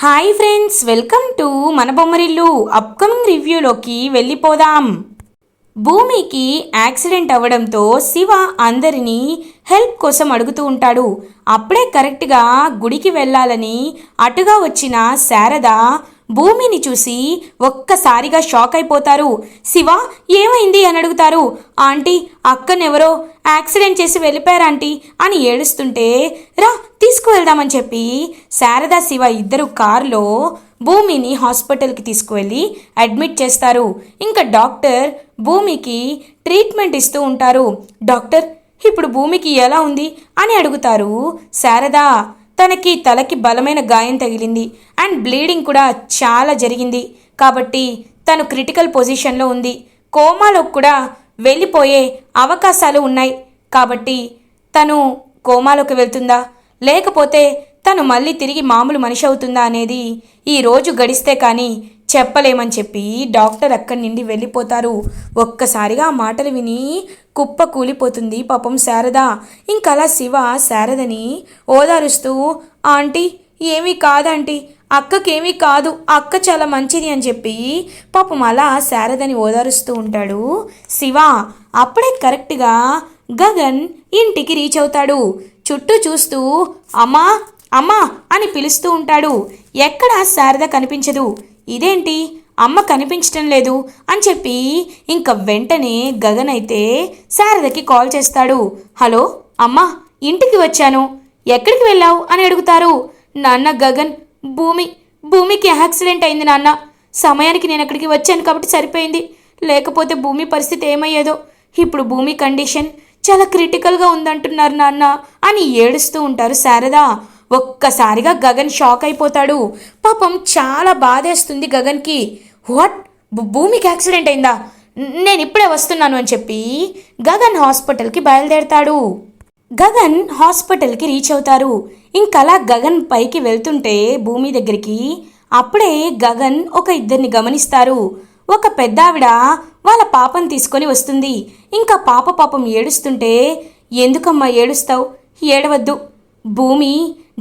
Hi friends, welcome to మన Bommarillu. Upcoming రివ్యూలోకి వెళ్ళిపోదాం. భూమికి యాక్సిడెంట్ అవ్వడంతో శివ అందరినీ హెల్ప్ కోసం అడుగుతూ ఉంటాడు. అప్పుడే కరెక్ట్గా గుడికి వెళ్ళాలని అటుగా వచ్చిన శారద భూమిని చూసి ఒక్కసారిగా షాక్ అయిపోతారు. శివ ఏమైంది అని అడుగుతారు. ఆంటీ, అక్కనెవరో యాక్సిడెంట్ చేసి వెళ్ళిపోయారు ఆంటీ అని ఏడుస్తుంటే, రా తీసుకువెళ్దామని చెప్పి శారద శివ ఇద్దరు కారులో భూమిని హాస్పిటల్కి తీసుకువెళ్ళి అడ్మిట్ చేస్తారు. ఇంకా డాక్టర్ భూమికి ట్రీట్మెంట్ ఇస్తూ ఉంటారు. డాక్టర్, ఇప్పుడు భూమికి ఎలా ఉంది అని అడుగుతారు. శారద, తనకి తలకి బలమైన గాయం తగిలింది అండ్ బ్లీడింగ్ కూడా చాలా జరిగింది కాబట్టి తను క్రిటికల్ పొజిషన్లో ఉంది. కోమాలో కూడా వెళ్ళిపోయే అవకాశాలు ఉన్నాయి కాబట్టి తను కోమాలోకి వెళ్తుందా లేకపోతే తను మళ్ళీ తిరిగి మామూలు మనిషి అవుతుందా అనేది ఈ రోజు గడిస్తే కానీ చెప్పలేమని చెప్పి డాక్టర్ అక్కడి నుండి వెళ్ళిపోతారు. ఒక్కసారిగా ఆ మాటలు విని కుప్ప కూలిపోతుంది పాపం శారద. ఇంకలా శివ శారదని ఓదారుస్తూ, ఆంటీ ఏమీ కాదంటీ, అక్కకేమీ కాదు, అక్క చాలా మంచిది అని చెప్పి పాపం అలా శారదని ఓదారుస్తూ ఉంటాడు శివ. అప్పుడే కరెక్ట్గా గగన్ ఇంటికి రీచ్ అవుతాడు. చుట్టూ చూస్తూ అమ్మా అమ్మా అని పిలుస్తూ ఉంటాడు. ఎక్కడ శారద కనిపించదు. ఇదేంటి అమ్మ కనిపించటం లేదు అని చెప్పి ఇంక వెంటనే గగన్ అయితే శారదకి కాల్ చేస్తాడు. హలో అమ్మా, ఇంటికి వచ్చాను, ఎక్కడికి వెళ్ళావు అని అడుగుతారు. నాన్న గగన్, భూమికి యాక్సిడెంట్ అయింది నాన్న. సమయానికి నేను అక్కడికి వచ్చాను కాబట్టి సరిపోయింది, లేకపోతే భూమి పరిస్థితి ఏమయ్యేదో. ఇప్పుడు భూమి కండిషన్ చాలా క్రిటికల్గా ఉందంటున్నారు నాన్న అని ఏడుస్తూ ఉంటారు శారద. ఒక్కసారిగా గగన్ షాక్ అయిపోతాడు. పాపం చాలా బాధేస్తుంది గగన్కి. వాట్, భూమికి యాక్సిడెంట్ అయిందా? నేను ఇప్పుడే వస్తున్నాను అని చెప్పి గగన్ హాస్పిటల్కి బయలుదేరతాడు. గగన్ హాస్పిటల్కి రీచ్ అవుతారు. ఇంకలా గగన్ పైకి వెళ్తుంటే భూమి దగ్గరికి అప్పుడే గగన్ ఒక ఇద్దరిని గమనిస్తారు. ఒక పెద్దావిడ వాళ్ళ పాపను తీసుకొని వస్తుంది. ఇంకా పాపం ఏడుస్తుంటే, ఎందుకమ్మా ఏడుస్తావు, ఏడవద్దు, భూమి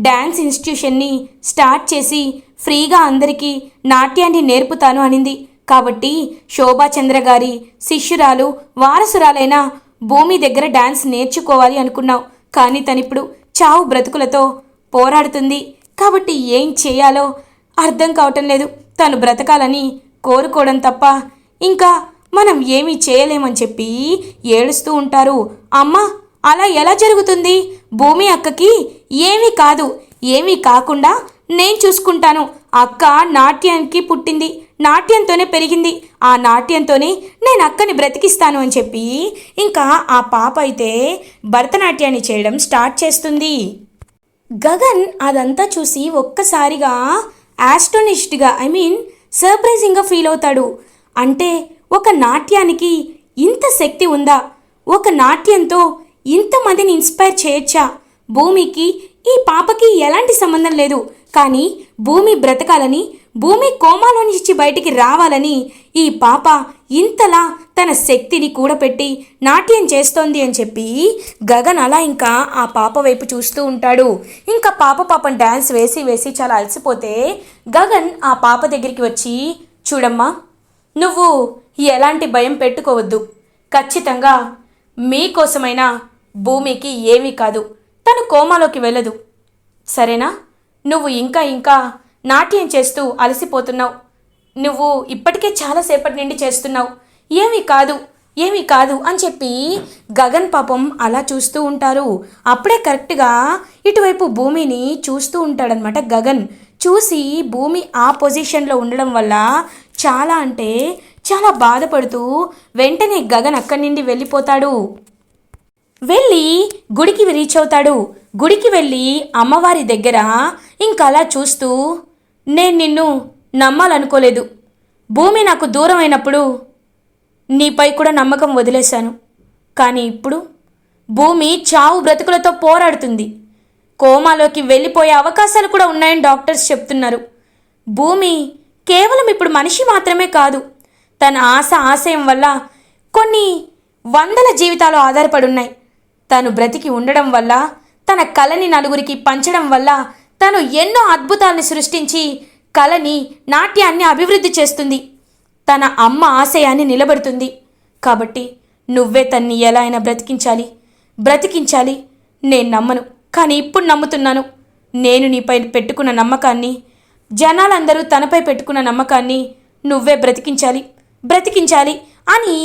డ్యాన్స్ ఇన్స్టిట్యూషన్ని స్టార్ట్ చేసి ఫ్రీగా అందరికీ నాట్యాన్ని నేర్పుతాను అనింది కాబట్టి శోభాచంద్ర గారి శిష్యురాలు వారసురాలైన భూమి దగ్గర డ్యాన్స్ నేర్చుకోవాలి అనుకున్నావు. కానీ తనిప్పుడు చావు బ్రతుకులతో పోరాడుతుంది కాబట్టి ఏం చేయాలో అర్థం కావటం లేదు. తను బ్రతకాలని కోరుకోవడం తప్ప ఇంకా మనం ఏమీ చేయలేమని చెప్పి ఏడుస్తూ ఉంటారు. అమ్మా, అలా ఎలా జరుగుతుంది? భూమి అక్కకి ఏమీ కాదు, ఏమీ కాకుండా నేను చూసుకుంటాను. అక్క నాట్యానికి పుట్టింది, నాట్యంతోనే పెరిగింది, ఆ నాట్యంతోనే నేను అక్కని బ్రతికిస్తాను అని చెప్పి ఇంకా ఆ పాప అయితే భరతనాట్యాన్ని చేయడం స్టార్ట్ చేస్తుంది. గగన్ అదంతా చూసి ఒక్కసారిగా ఆస్టోనిష్డ్గా సర్ప్రైజింగ్గా ఫీల్ అవుతాడు. అంటే ఒక నాట్యానికి ఇంత శక్తి ఉందా? ఒక నాట్యంతో ఇంతమందిని ఇన్స్పైర్ చేయొచ్చా? భూమికి ఈ పాపకి ఎలాంటి సంబంధం లేదు, కానీ భూమి బ్రతకాలని, భూమి కోమాలో నుంచి బయటికి రావాలని ఈ పాప ఇంతలా తన శక్తిని కూడపెట్టి నాట్యం చేస్తోంది అని చెప్పి గగన్ అలా ఇంకా ఆ పాప వైపు చూస్తూ ఉంటాడు. ఇంకా పాపం డ్యాన్స్ వేసి వేసి చాలా అలసిపోతే గగన్ ఆ పాప దగ్గరికి వచ్చి, చూడమ్మా, నువ్వు ఎలాంటి భయం పెట్టుకోవద్దు, ఖచ్చితంగా మీకోసమైనా భూమికి ఏమీ కాదు, తను కోమాలోకి వెళ్ళదు, సరేనా? నువ్వు ఇంకా నాట్యం చేస్తూ అలసిపోతున్నావు, నువ్వు ఇప్పటికే చాలాసేపటి నుండి చేస్తున్నావు, ఏమీ కాదు అని చెప్పి గగన్ పాపం అలా చూస్తూ ఉంటారు. అప్పుడే కరెక్ట్గా ఇటువైపు భూమిని చూస్తూ ఉంటాడనమాట గగన్. చూసి భూమి ఆ పొజిషన్లో ఉండడం వల్ల చాలా అంటే చాలా బాధపడుతూ వెంటనే గగన్ అక్కడి నుండి వెళ్ళిపోతాడు. వెళ్ళి గుడికి రీచ్ అవుతాడు. గుడికి వెళ్ళి అమ్మవారి దగ్గర ఇంకలా చూస్తూ, నేను నిన్ను నమ్మాలనుకోలేదు, భూమి నాకు దూరం అయినప్పుడు నీపై కూడా నమ్మకం వదిలేశాను, కానీ ఇప్పుడు భూమి చావు బ్రతుకులతో పోరాడుతుంది, కోమాలోకి వెళ్ళిపోయే అవకాశాలు కూడా ఉన్నాయని డాక్టర్స్ చెప్తున్నారు. భూమి కేవలం ఇప్పుడు మనిషి మాత్రమే కాదు, తన ఆశయం వల్ల కొన్ని వందల జీవితాలు ఆధారపడి ఉన్నాయి. తను బ్రతికి ఉండడం వల్ల, తన కళని నలుగురికి పంచడం వల్ల తను ఎన్నో అద్భుతాలను సృష్టించి కళని నాట్యాన్ని అభివృద్ధి చేస్తుంది. తన అమ్మ ఆశయాన్ని నిలబెడుతుంది. కాబట్టి నువ్వే తన్ని ఎలా అయినా బ్రతికించాలి. నేను నమ్మను, కానీ ఇప్పుడు నమ్ముతున్నాను. నేను నీపై పెట్టుకున్న నమ్మకాన్ని, జనాలందరూ తనపై పెట్టుకున్న నమ్మకాన్ని నువ్వే బ్రతికించాలి అని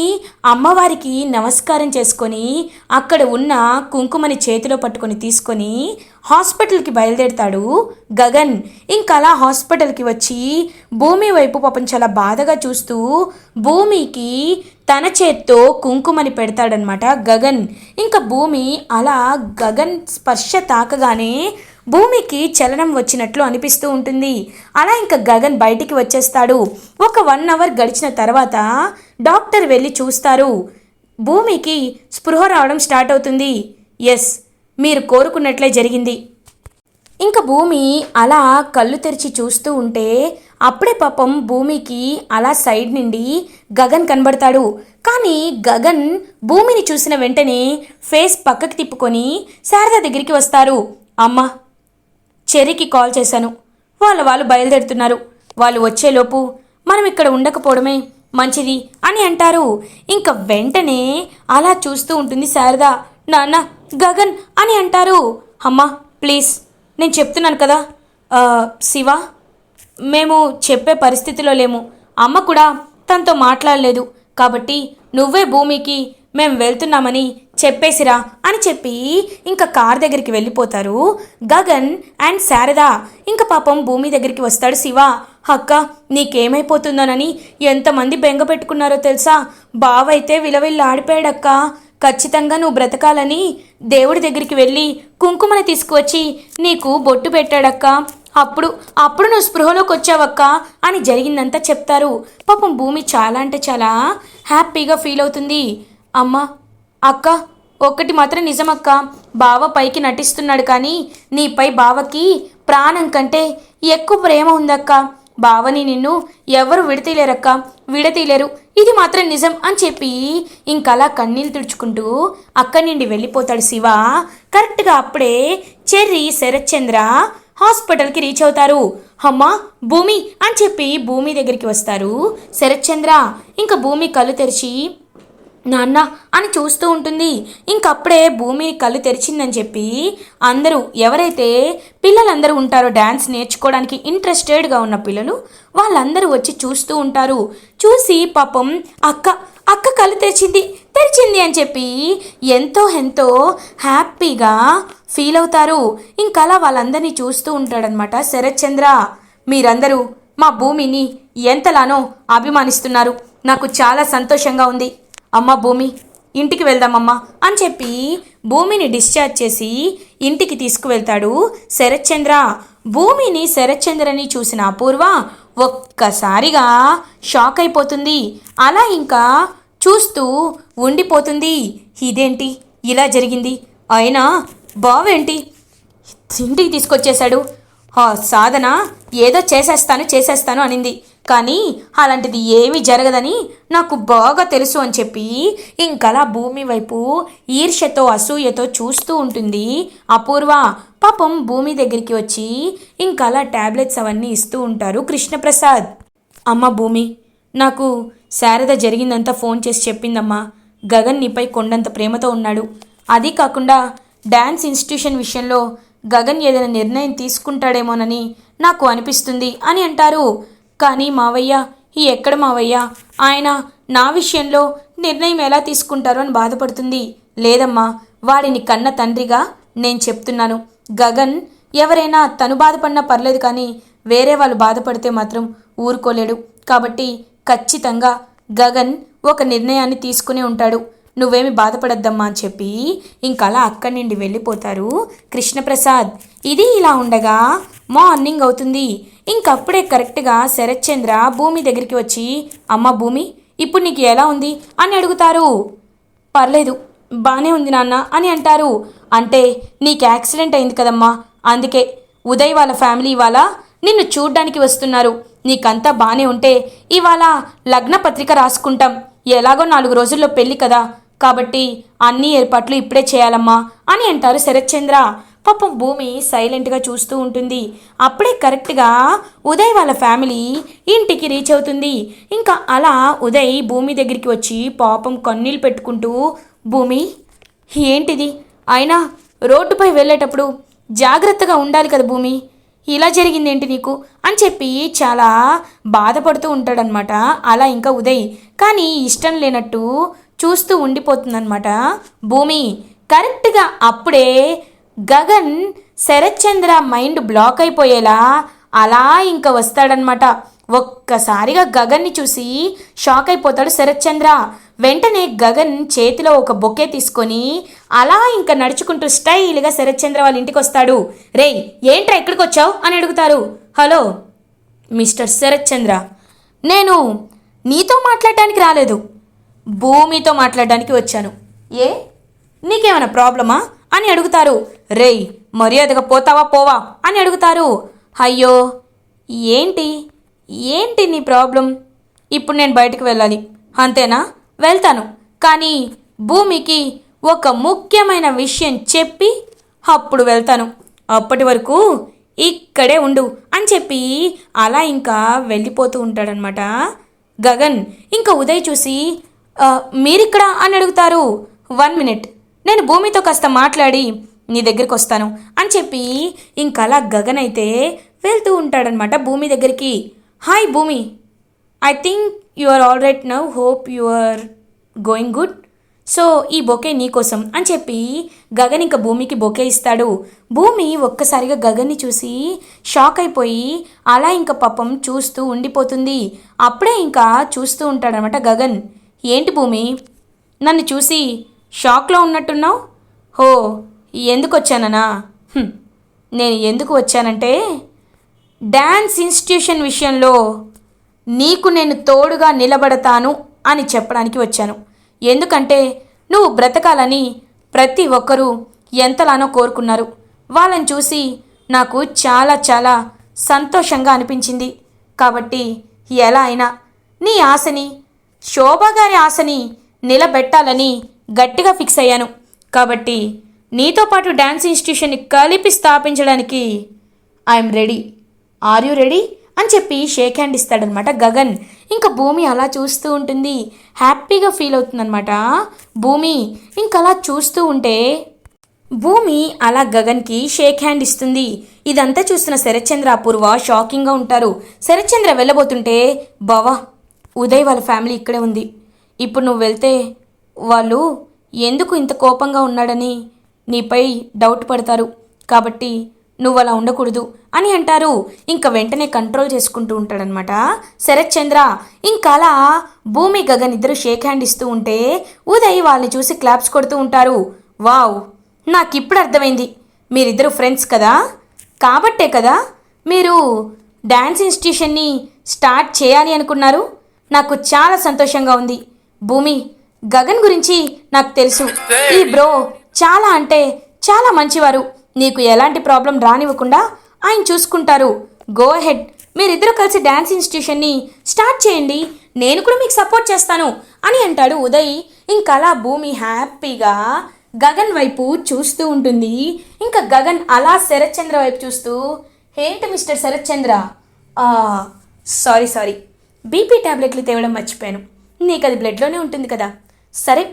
అమ్మవారికి నమస్కారం చేసుకొని అక్కడ ఉన్న కుంకుమని చేతిలో పట్టుకొని తీసుకొని హాస్పిటల్కి బయలుదేరుతాడు గగన్. ఇంకా అలా హాస్పిటల్కి వచ్చి భూమి వైపు పాపం చాలా బాధగా చూస్తూ భూమికి తన చేత్తో కుంకుమని పెడతాడనమాట గగన్. ఇంకా భూమి అలా గగన్ స్పర్శ తాకగానే భూమికి చలనం వచ్చినట్లు అనిపిస్తూ ఉంటుంది. అలా ఇంకా గగన్ బయటికి వచ్చేస్తాడు. ఒక 1 అవర్ గడిచిన తర్వాత డాక్టర్ వెళ్ళి చూస్తారు. భూమికి స్పృహ రావడం స్టార్ట్ అవుతుంది. ఎస్, మీరు కోరుకున్నట్లే జరిగింది. ఇంకా భూమి అలా కళ్ళు తెరిచి చూస్తూ ఉంటే అప్పుడే పాపం భూమికి అలా సైడ్ నుండి గగన్ కనబడతాడు. కానీ గగన్ భూమిని చూసిన వెంటనే ఫేస్ పక్కకి తిప్పుకొని శారద దగ్గరికి వస్తారు. అమ్మ, చెర్రీకి కాల్ చేశాను, వాళ్ళు బయలుదేరుతున్నారు. వాళ్ళు వచ్చేలోపు మనం ఇక్కడ ఉండకపోవడమే మంచిది అని అంటారు. ఇంకా వెంటనే అలా చూస్తూ ఉంటుంది శారద. నాన్న, గగన్ అని అంటారు. అమ్మా ప్లీజ్, నేను చెప్తున్నాను కదా శివ, మేము చెప్పే పరిస్థితిలో లేము. అమ్మ కూడా తనతో మాట్లాడలేదు. కాబట్టి నువ్వే భూమికి మేము వెళ్తున్నామని చెప్పేసిరా అని చెప్పి ఇంకా కార్ దగ్గరికి వెళ్ళిపోతారు గగన్ అండ్ శారద. ఇంకా పాపం భూమి దగ్గరికి వస్తాడు శివ. అక్క, నీకేమైపోతుందోనని ఎంతమంది బెంగ పెట్టుకున్నారో తెలుసా? బావైతే విలవిల్లాడిపోయాడక్క. ఖచ్చితంగా నువ్వు బ్రతకాలని దేవుడి దగ్గరికి వెళ్ళి కుంకుమని తీసుకువచ్చి నీకు బొట్టు పెట్టాడక్క. అప్పుడు నువ్వు స్పృహలోకి వచ్చావక్క అని జరిగిందంతా చెప్తారు. పాపం భూమి చాలా అంటే చాలా హ్యాపీగా ఫీల్ అవుతుంది. అమ్మ, అక్క, ఒక్కటి మాత్రం నిజమక్క, బావ పైకి నటిస్తున్నాడు కానీ నీపై బావకి ప్రాణం కంటే ఎక్కువ ప్రేమ ఉందక్క. బావని నిన్ను ఎవరు విడతీయలేరు, ఇది మాత్రం నిజం అని చెప్పి ఇంకలా కన్నీళ్ళు తుడుచుకుంటూ అక్కడి నుండి వెళ్ళిపోతాడు శివ. కరెక్ట్గా అప్పుడే చెర్రీ, శరత్చంద్ర హాస్పిటల్కి రీచ్ అవుతారు. అమ్మా, భూమి అని చెప్పి భూమి దగ్గరికి వస్తారు శరత్చంద్ర. ఇంకా భూమి కళ్ళు తెరిచి నాన్న అని చూస్తూ ఉంటుంది. ఇంకప్పుడే భూమి కళ్ళు తెరిచిందని చెప్పి అందరూ, ఎవరైతే పిల్లలందరూ ఉంటారో డ్యాన్స్ నేర్చుకోవడానికి ఇంట్రెస్టెడ్గా ఉన్న పిల్లలు, వాళ్ళందరూ వచ్చి చూస్తూ ఉంటారు. చూసి పాపం అక్క కళ్ళు తెరిచింది అని చెప్పి ఎంతో హ్యాపీగా ఫీల్ అవుతారు. ఇంకలా వాళ్ళందరినీ చూస్తూ ఉంటాడనమాట శరత్చంద్ర. మీరందరూ మా భూమిని ఎంతలానో అభిమానిస్తున్నారు, నాకు చాలా సంతోషంగా ఉంది. అమ్మ భూమి, ఇంటికి వెళ్దామమ్మా అని చెప్పి భూమిని డిశ్చార్జ్ చేసి ఇంటికి తీసుకువెళ్తాడు శరత్చంద్ర. భూమిని, శరత్చంద్రని చూసిన అపూర్వ ఒక్కసారిగా షాక్ అయిపోతుంది. అలా ఇంకా చూస్తూ ఉండిపోతుంది. ఇదేంటి ఇలా జరిగింది? అయినా బావేంటి ఇంటికి తీసుకొచ్చేశాడు? సాధన ఏదో చేసేస్తాను అనింది, కానీ అలాంటిది ఏమీ జరగదని నాకు బాగా తెలుసు అని చెప్పి ఇంకలా భూమి వైపు ఈర్ష్యతో, అసూయతో చూస్తూ ఉంటుంది అపూర్వ. పాపం భూమి దగ్గరికి వచ్చి ఇంకలా ట్యాబ్లెట్స్ అవన్నీ ఇస్తూ ఉంటారు కృష్ణప్రసాద్. అమ్మ భూమి, నాకు శారద జరిగిందంతా ఫోన్ చేసి చెప్పిందమ్మా. గగన్ నీపై కొండంత ప్రేమతో ఉన్నాడు. అది కాకుండా డ్యాన్స్ ఇన్స్టిట్యూషన్ విషయంలో గగన్ ఏదైనా నిర్ణయం తీసుకుంటాడేమోనని నాకు అనిపిస్తుంది అని అంటారు. కానీ మావయ్య, ఎక్కడ మావయ్య, ఆయన నా విషయంలో నిర్ణయం ఎలా తీసుకుంటారో అని బాధపడుతుంది. లేదమ్మా, వాడిని కన్న తండ్రిగా నేను చెప్తున్నాను. గగన్ ఎవరైనా తను బాధపడినా పర్లేదు, కానీ వేరే వాళ్ళు బాధపడితే మాత్రం ఊరుకోలేడు. కాబట్టి ఖచ్చితంగా గగన్ ఒక నిర్ణయాన్ని తీసుకునే ఉంటాడు. నువ్వేమి బాధపడద్దమ్మా అని చెప్పి ఇంకలా అక్కడి నుండి వెళ్ళిపోతారు కృష్ణప్రసాద్. ఇది ఇలా ఉండగా మార్నింగ్ అవుతుంది. ఇంకప్పుడే కరెక్ట్గా శరత్చంద్ర భూమి దగ్గరికి వచ్చి, అమ్మ భూమి, ఇప్పుడు నీకు ఎలా ఉంది అని అడుగుతారు. పర్లేదు, బాగానే ఉంది నాన్న అని అంటారు. అంటే నీకు యాక్సిడెంట్ అయింది కదమ్మా, అందుకే ఉదయ్ వాళ్ళ ఫ్యామిలీ ఇవాళ నిన్ను చూడ్డానికి వస్తున్నారు. నీకంతా బాగానే ఉంటే ఇవాళ లగ్న పత్రిక రాసుకుంటాం. ఎలాగో 4 రోజుల్లో పెళ్ళి కదా, కాబట్టి అన్ని ఏర్పాట్లు ఇప్పుడే చేయాలమ్మా అని అంటారు శరత్చంద్ర. పాపం భూమి సైలెంట్గా చూస్తూ ఉంటుంది. అప్పుడే కరెక్ట్గా ఉదయ్ వాళ్ళ ఫ్యామిలీ ఇంటికి రీచ్ అవుతుంది. ఇంకా అలా ఉదయ్ భూమి దగ్గరికి వచ్చి పాపం కన్నీళ్ళు పెట్టుకుంటూ, భూమి ఏంటిది, అయినా రోడ్డుపై వెళ్ళేటప్పుడు జాగ్రత్తగా ఉండాలి కదా భూమి, ఇలా జరిగిందేంటి నీకు అని చెప్పి చాలా బాధపడుతూ ఉంటాడనమాట. అలా ఇంకా ఉదయ్ కానీ ఇష్టం లేనట్టు చూస్తూ ఉండిపోతుందన్నమాట భూమి. కరెక్ట్గా అప్పుడే గగన్ శరత్చంద్ర మైండ్ బ్లాక్ అయిపోయేలా అలా ఇంకా వస్తాడనమాట. ఒక్కసారిగా గగన్ని చూసి షాక్ అయిపోతాడు శరత్చంద్ర. వెంటనే గగన్ చేతిలో ఒక బొకే తీసుకొని అలా ఇంకా నడుచుకుంటూ స్టైల్గా శరత్చంద్ర వాళ్ళ ఇంటికి వస్తాడు. రేయ్ ఏంట్రా ఎక్కడికి వచ్చావు అని అడుగుతారు. హలో మిస్టర్ శరత్చంద్ర, నేను నీతో మాట్లాడడానికి రాలేదు, భూమితో మాట్లాడడానికి వచ్చాను. ఏ నీకేమైనా ప్రాబ్లమా అని అడుగుతారు. రేయ్ మర్యాదగా పోతావా పోవా అని అడుగుతారు. అయ్యో ఏంటి ఏంటి నీ ప్రాబ్లం, ఇప్పుడు నేను బయటకు వెళ్ళాలి అంతేనా, వెళ్తాను, కానీ భూమికి ఒక ముఖ్యమైన విషయం చెప్పి అప్పుడు వెళ్తాను, అప్పటి వరకు ఇక్కడే ఉండు అని చెప్పి అలా ఇంకా వెళ్ళిపోతూ ఉంటాడనమాట గగన్. ఇంకా ఉదయ్ చూసి మీరిక్కడ అని అడుగుతారు. 1 మినిట్, నేను భూమితో కాస్త మాట్లాడి నీ దగ్గరికి వస్తాను అని చెప్పి ఇంకలా గగన్ అయితే వెళ్తూ ఉంటాడనమాట భూమి దగ్గరికి. Hi Bhumi, I think you are all right now, hope you are going good, so ఈ బొకే నీకోసం అని చెప్పి గగన్ ఇంకా భూమికి బొకే ఇస్తాడు. భూమి ఒక్కసారిగా గగన్ని చూసి షాక్ అయిపోయి అలా ఇంకా పాపం చూస్తూ ఉండిపోతుంది. అప్పుడే ఇంకా చూస్తూ ఉంటాడనమాట గగన్. ఏంటి భూమి నన్ను చూసి షాక్లో ఉన్నట్టున్నావు? హో ఎందుకు వచ్చాననా? నేను ఎందుకు వచ్చానంటే డ్యాన్స్ ఇన్స్టిట్యూషన్ విషయంలో నీకు నేను తోడుగా నిలబడతాను అని చెప్పడానికి వచ్చాను. ఎందుకంటే నువ్వు బ్రతకాలని ప్రతి ఒక్కరూ ఎంతలానో కోరుకున్నారు. వాళ్ళని చూసి నాకు చాలా చాలా సంతోషంగా అనిపించింది. కాబట్టి ఎలా అయినా నీ ఆశని, శోభా గారి ఆశని నిలబెట్టాలని గట్టిగా ఫిక్స్ అయ్యాను. కాబట్టి నీతో పాటు డ్యాన్స్ ఇన్స్టిట్యూషన్ని కలిపి స్థాపించడానికి I'm ready, are you ready అని చెప్పి షేక్ హ్యాండ్ ఇస్తాడనమాట గగన్. ఇంకా భూమి అలా చూస్తూ ఉంటుంది, హ్యాపీగా ఫీల్ అవుతుందనమాట భూమి. ఇంకా అలా చూస్తూ ఉంటే భూమి అలా గగన్కి షేక్ హ్యాండ్ ఇస్తుంది. ఇదంతా చూస్తున్న శరత్చంద్ర అపూర్వ షాకింగ్గా ఉంటారు. శరత్చంద్ర వెళ్ళబోతుంటే, బావా ఉదయ్ వాళ్ళ ఫ్యామిలీ ఇక్కడే ఉంది, ఇప్పుడు నువ్వు వెళ్తే వాళ్ళు ఎందుకు ఇంత కోపంగా ఉన్నాడని నీపై డౌట్ పడతారు, కాబట్టి నువ్వు అలా ఉండకూడదు అని అంటారు. ఇంకా వెంటనే కంట్రోల్ చేసుకుంటూ ఉంటాడనమాట శరత్చంద్ర. ఇంకా అలా భూమి గగన్ ఇద్దరు షేక్ హ్యాండ్ ఇస్తూ ఉంటే ఉదయ్ వాళ్ళని చూసి క్లాప్స్ కొడుతూ ఉంటారు. వావ్, నాకు ఇప్పుడు అర్థమైంది, మీరిద్దరు ఫ్రెండ్స్ కదా, కాబట్టే కదా మీరు డ్యాన్స్ ఇన్స్టిట్యూషన్ని స్టార్ట్ చేయాలి అనుకున్నారు. నాకు చాలా సంతోషంగా ఉంది భూమి. గగన్ గురించి నాకు తెలుసు, ఈ బ్రో చాలా అంటే చాలా మంచివారు, నీకు ఎలాంటి ప్రాబ్లం రానివ్వకుండా ఆయన చూసుకుంటారు. గో అహెడ్, మీరిద్దరూ కలిసి డ్యాన్స్ ఇన్స్టిట్యూషన్ని స్టార్ట్ చేయండి, నేను కూడా మీకు సపోర్ట్ చేస్తాను అని అంటాడు ఉదయ్. ఇంకా అలా భూమి హ్యాపీగా గగన్ వైపు చూస్తూ ఉంటుంది. ఇంకా గగన్ అలా శరత్చంద్ర వైపు చూస్తూ, ఏంటి మిస్టర్ శరత్చంద్ర, సారీ బీపీ ట్యాబ్లెట్లు తేవడం మర్చిపోయాను, నీకు అది బ్లడ్లోనే ఉంటుంది కదా, సరే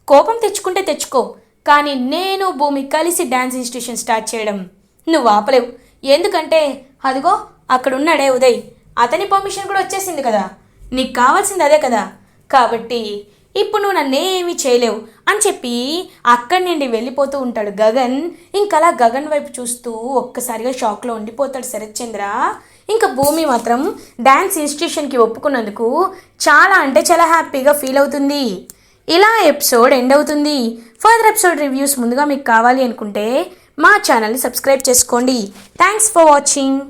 కోపం తెచ్చుకుంటే తెచ్చుకో, కానీ నేను భూమి కలిసి డ్యాన్స్ ఇన్స్టిట్యూషన్ స్టార్ట్ చేయడం నువ్వు ఆపలేవు. ఎందుకంటే అదిగో అక్కడున్నాడే ఉదయ్, అతని పర్మిషన్ కూడా వచ్చేసింది కదా, నీకు కావాల్సింది అదే కదా, కాబట్టి ఇప్పుడు నువ్వు నన్నేమీ చేయలేవు అని చెప్పి అక్కడి నుండి వెళ్ళిపోతూ ఉంటాడు గగన్. ఇంకలా గగన్ వైపు చూస్తూ ఒక్కసారిగా షాక్లో ఉండిపోతాడు శరత్చంద్ర. ఇంకా భూమి మాత్రం డ్యాన్స్ ఇన్స్టిట్యూషన్కి ఒప్పుకున్నందుకు చాలా అంటే చాలా హ్యాపీగా ఫీల్ అవుతుంది. ఇలా ఎపిసోడ్ ఎండ్ అవుతుంది. ఫర్దర్ ఎపిసోడ్ రివ్యూస్ ముందుగా మీకు కావాలి అనుకుంటే మా ఛానల్ని సబ్స్క్రైబ్ చేసుకోండి. Thanks for watching.